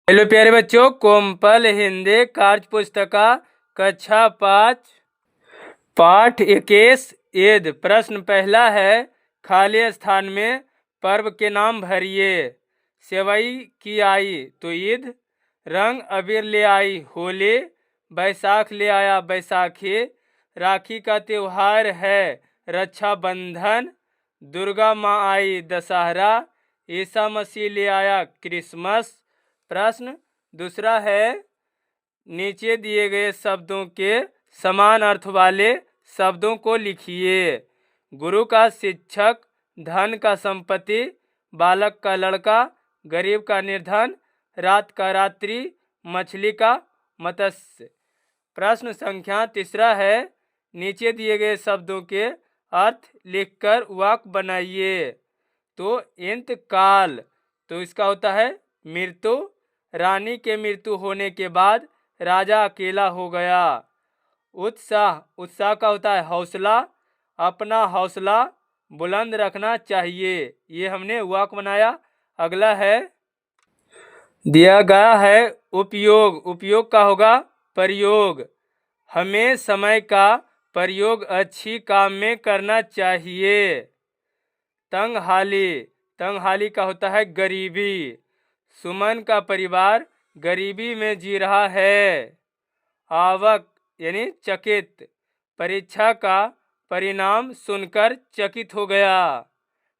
Hello प्यारे बच्चों, कोमपल हिंदी कार्य पुस्तिका कक्षा 5 पाठ 21 ईद। प्रश्न पहला है, खाली स्थान में पर्व के नाम भरिए। सेवई की आई तो ईद, रंग अबीर ले आई होली, बैसाख ले आया बैसाखी, राखी का त्योहार है रक्षाबंधन, दुर्गा माँ आई दशहरा, ईसा मसीह ले आया क्रिसमस। प्रश्न दूसरा है, नीचे दिए गए शब्दों के समान अर्थ वाले शब्दों को लिखिए। गुरु का शिक्षक, धन का संपत्ति, बालक का लड़का, गरीब का निर्धन, रात का रात्रि, मछली का मत्स्य। प्रश्न संख्या तीसरा है, नीचे दिए गए शब्दों के अर्थ लिखकर वाक्य बनाइए। तो इंतकाल तो इसका होता है मृत्यु, रानी के मृत्यु होने के बाद राजा अकेला हो गया। उत्साह, उत्साह का होता है हौसला, अपना हौसला बुलंद रखना चाहिए। ये हमने वाक्य बनाया। अगला है, दिया गया है उपयोग, उपयोग का होगा प्रयोग। हमें समय का प्रयोग अच्छी काम में करना चाहिए। तंगहाली, तंगहाली का होता है गरीबी। सुमन का परिवार गरीबी में जी रहा है। आवक यानी चकित, परीक्षा का परिणाम सुनकर चकित हो गया।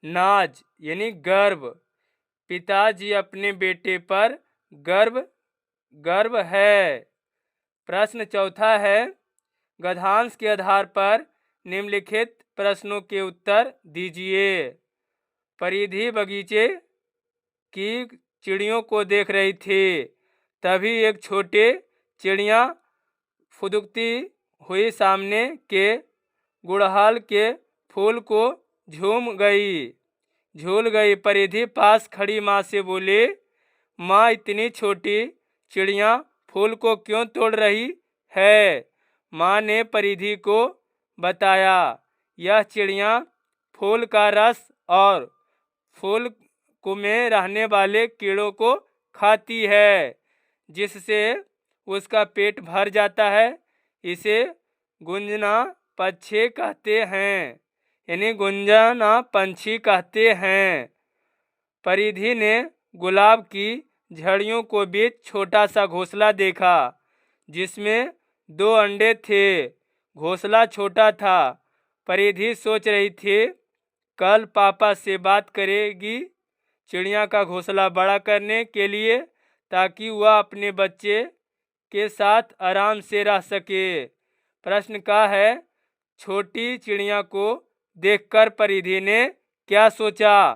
नाज यानी गर्व, पिताजी अपने बेटे पर गर्व है। प्रश्न चौथा है, गद्यांश के आधार पर निम्नलिखित प्रश्नों के उत्तर दीजिए। परिधि बगीचे की चिड़ियों को देख रही थी, तभी एक छोटे चिड़िया फुदकती हुई सामने के गुड़हल के फूल को झूल गई। परिधि पास खड़ी माँ से बोली, माँ इतनी छोटी चिड़िया फूल को क्यों तोड़ रही है? माँ ने परिधि को बताया, यह चिड़िया फूल का रस और फूल में रहने वाले कीड़ों को खाती है, जिससे उसका पेट भर जाता है। इसे गुंजना पक्षी कहते हैं, यानी गुंजना पंछी कहते हैं। परिधि ने गुलाब की झड़ियों को बीच छोटा सा घोंसला देखा, जिसमें 2 अंडे थे। घोंसला छोटा था। परिधि सोच रही थी, कल पापा से बात करेगी चिड़िया का घोंसला बड़ा करने के लिए, ताकि वह अपने बच्चे के साथ आराम से रह सके। प्रश्न का है, छोटी चिड़िया को देखकर परिधि ने क्या सोचा?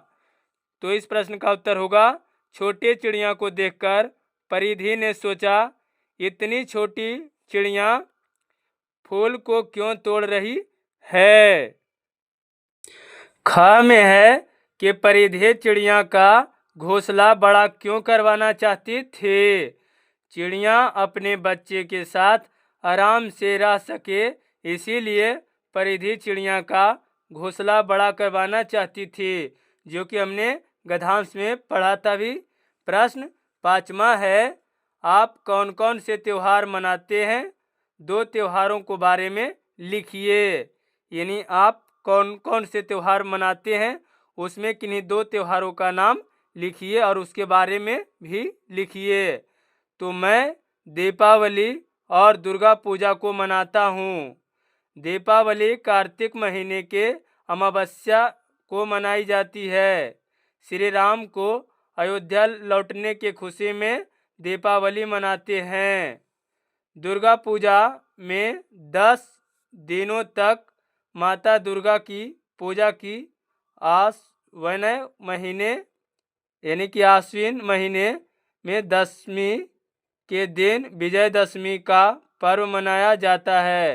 तो इस प्रश्न का उत्तर होगा, छोटे चिड़िया को देखकर परिधि ने सोचा, इतनी छोटी चिड़िया फूल को क्यों तोड़ रही है। ख में है कि परिधि चिड़िया का घोंसला बड़ा क्यों करवाना चाहती थी? चिड़िया अपने बच्चे के साथ आराम से रह सके, इसीलिए परिधि चिड़िया का घोंसला बड़ा करवाना चाहती थी, जो कि हमने गद्यांश में पढ़ा था भी। प्रश्न पांचवा है, आप कौन कौन से त्यौहार मनाते हैं? 2 त्योहारों को बारे में लिखिए। यानी आप कौन कौन से त्यौहार मनाते हैं, उसमें किन्हीं 2 त्योहारों का नाम लिखिए और उसके बारे में भी लिखिए। तो मैं दीपावली और दुर्गा पूजा को मनाता हूँ। दीपावली कार्तिक महीने के अमावस्या को मनाई जाती है। श्री राम को अयोध्या लौटने की खुशी में दीपावली मनाते हैं। दुर्गा पूजा में 10 दिनों तक माता दुर्गा की पूजा की आश्विन महीने यानी कि आश्विन महीने में 10वीं के दिन विजयदशमी का पर्व मनाया जाता है।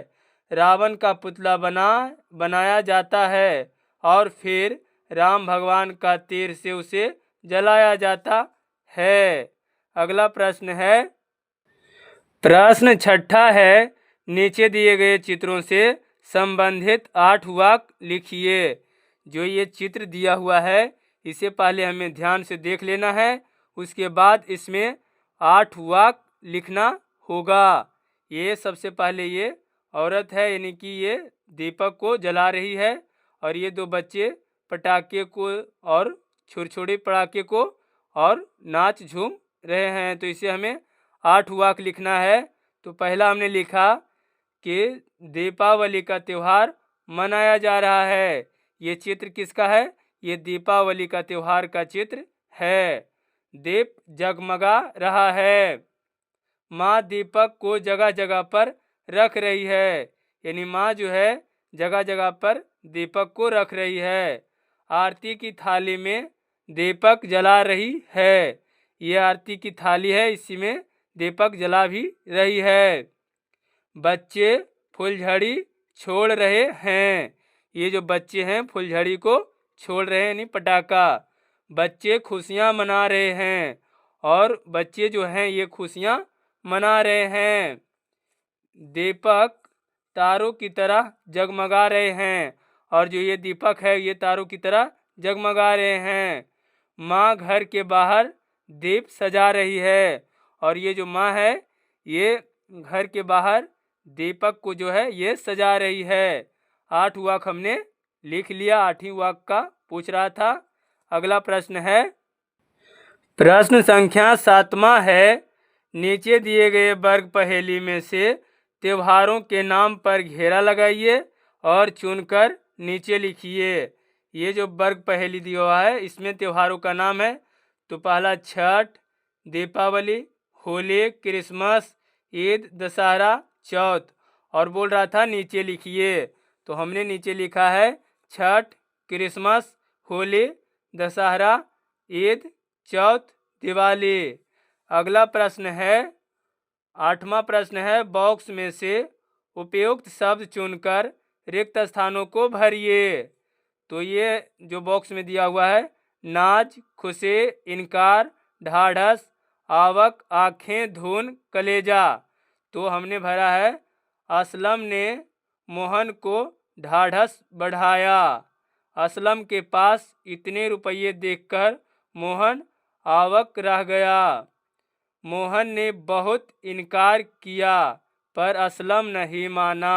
रावण का पुतला बनाया जाता है और फिर राम भगवान का तीर से उसे जलाया जाता है। अगला प्रश्न है, प्रश्न छठा है, नीचे दिए गए चित्रों से संबंधित 8 वाक्य लिखिए। जो ये चित्र दिया हुआ है, इसे पहले हमें ध्यान से देख लेना है, उसके बाद इसमें 8 वाक लिखना होगा। ये सबसे पहले ये औरत है, यानी कि ये दीपक को जला रही है, और ये दो बच्चे पटाखे को और छोटे पटाखे को और नाच झूम रहे हैं। तो इसे हमें 8 वाक लिखना है। तो पहला हमने लिखा कि दीपावली का त्यौहार मनाया जा रहा है। ये चित्र किसका है? ये दीपावली का त्यौहार का चित्र है। दीप जगमगा रहा है। माँ दीपक को जगह जगह पर रख रही है, यानी माँ जो है जगह जगह पर दीपक को रख रही है। आरती की थाली में दीपक जला रही है। ये आरती की थाली है, इसी में दीपक जला भी रही है। बच्चे फुलझड़ी छोड़ रहे हैं। ये जो बच्चे हैं फुलझड़ी को छोड़ रहे हैं, यानी पटाखा। बच्चे खुशियाँ मना रहे हैं, और बच्चे जो हैं ये खुशियाँ मना रहे हैं। दीपक तारों की तरह जगमगा रहे हैं, और जो ये दीपक है ये तारों की तरह जगमगा रहे हैं। माँ घर के बाहर दीप सजा रही है, और ये जो माँ है ये घर के बाहर दीपक को जो है ये सजा रही है। 8 वाक हमने लिख लिया। 8वीं वाक का पूछ रहा था। अगला प्रश्न है, प्रश्न संख्या 7वां है, नीचे दिए गए वर्ग पहेली में से त्योहारों के नाम पर घेरा लगाइए और चुनकर नीचे लिखिए। ये जो वर्ग पहेली दिया हुआ है इसमें त्योहारों का नाम है। तो पहला छठ, दीपावली, होली, क्रिसमस, ईद, दशहरा, चौथ, और बोल रहा था नीचे लिखिए। तो हमने नीचे लिखा है छठ, क्रिसमस, होली, दशहरा, ईद, चौथ, दिवाली। अगला प्रश्न है, 8वां प्रश्न है, बॉक्स में से उपयुक्त शब्द चुनकर रिक्त स्थानों को भरिए। तो ये जो बॉक्स में दिया हुआ है, नाज, खुशी, इनकार, ढाढ़स, आवक, आँखें, धुन, कलेजा। तो हमने भरा है, असलम ने मोहन को ढाढ़स बढ़ाया। असलम के पास इतने रुपये देखकर मोहन आवक रह गया। मोहन ने बहुत इनकार किया पर असलम नहीं माना।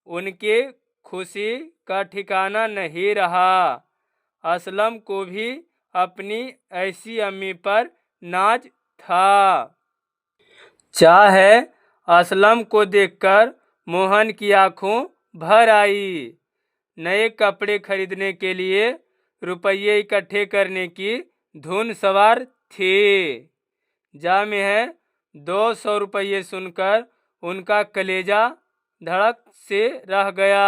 उनके खुशी का ठिकाना नहीं रहा। असलम को भी अपनी ऐसी अम्मी पर नाज था। चाहे असलम को देखकर मोहन की आंखों भर आई। नए कपड़े खरीदने के लिए रुपये इकट्ठे करने की धुन सवार थी। जा में है 200 रुपये सुनकर उनका कलेजा धड़क से रह गया।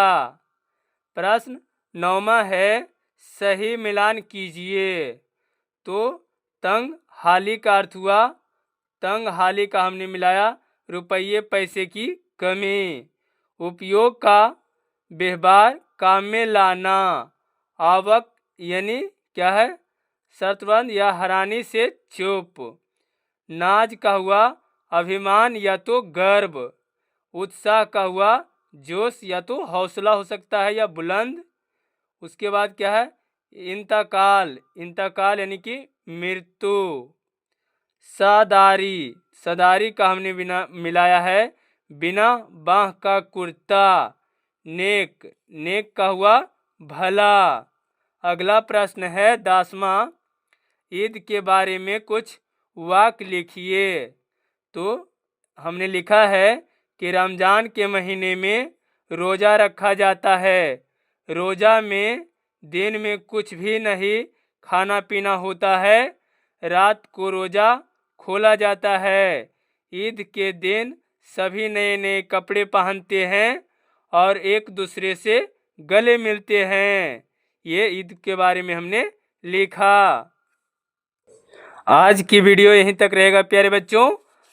प्रश्न 9वां है, सही मिलान कीजिए। तो तंग हाली का अर्थ हुआ, तंग हाली का हमने मिलाया रुपये पैसे की कमी। उपयोग का व्यवहार काम में लाना। आवक यानी क्या है? शर्तबंद या हैरानी से चुप। नाज का हुआ अभिमान या तो गर्व। उत्साह का हुआ जोश या तो हौसला हो सकता है या बुलंद। उसके बाद क्या है? इंतकाल, इंतकाल यानी कि मृत्यु। सदारी, सदारी का हमने मिलाया है बिना बाह का कुर्ता। नेक, नेक का हुआ भला। अगला प्रश्न है 10वां, ईद के बारे में कुछ वाक्य लिखिए। तो हमने लिखा है कि रमज़ान के महीने में रोज़ा रखा जाता है। रोज़ा में दिन में कुछ भी नहीं खाना पीना होता है। रात को रोज़ा खोला जाता है। ईद के दिन सभी नए नए कपड़े पहनते हैं और एक दूसरे से गले मिलते हैं। ये ईद के बारे में हमने लिखा। आज की वीडियो यहीं तक रहेगा प्यारे बच्चों।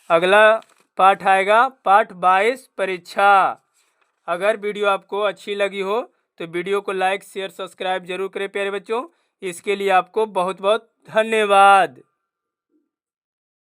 अगला पाठ आएगा पाठ 22 परीक्षा। अगर वीडियो आपको अच्छी लगी हो तो वीडियो को लाइक शेयर सब्सक्राइब जरूर करें प्यारे बच्चों। इसके लिए आपको बहुत बहुत धन्यवाद।